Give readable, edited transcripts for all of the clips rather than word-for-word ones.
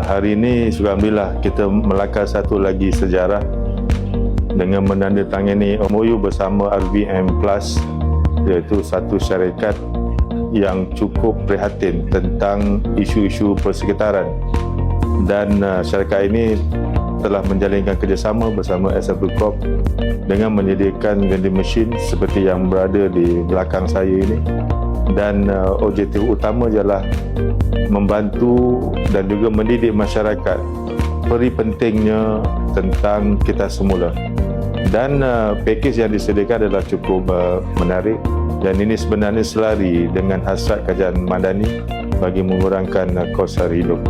Hari ini alhamdulillah kita melangkah satu lagi sejarah dengan menandatangani MOU bersama RVM Plus, iaitu satu syarikat yang cukup prihatin tentang isu-isu persekitaran, dan syarikat ini telah menjalinkan kerjasama bersama SW Corp dengan menyediakan vending machine seperti yang berada di belakang saya ini, dan objektif utama ialah membantu dan juga mendidik masyarakat peri pentingnya tentang kita semula. Dan pakej yang disediakan adalah cukup menarik, dan ini sebenarnya selari dengan hasrat kerajaan Madani bagi mengurangkan kos sara hidup.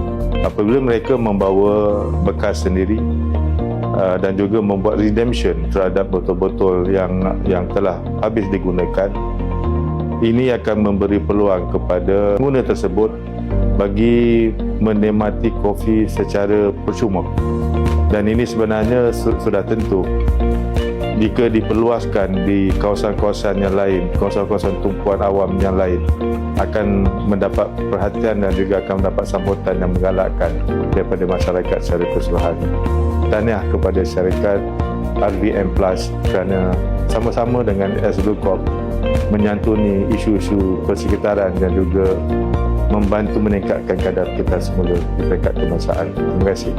Apabila mereka membawa bekas sendiri dan juga membuat redemption terhadap botol-botol yang telah habis digunakan, ini akan memberi peluang kepada pengguna tersebut bagi menikmati kopi secara percuma. Dan ini sebenarnya sudah tentu jika diperluaskan di kawasan-kawasan yang lain, kawasan-kawasan tumpuan awam yang lain, akan mendapat perhatian dan juga akan mendapat sambutan yang menggalakkan daripada masyarakat secara keseluruhan. Tahniah kepada syarikat RVM Plus kerana sama-sama dengan SW Corp menyantuni isu-isu persekitaran dan juga membantu meningkatkan kadar kita semula di peringkat kebangsaan. Terima kasih.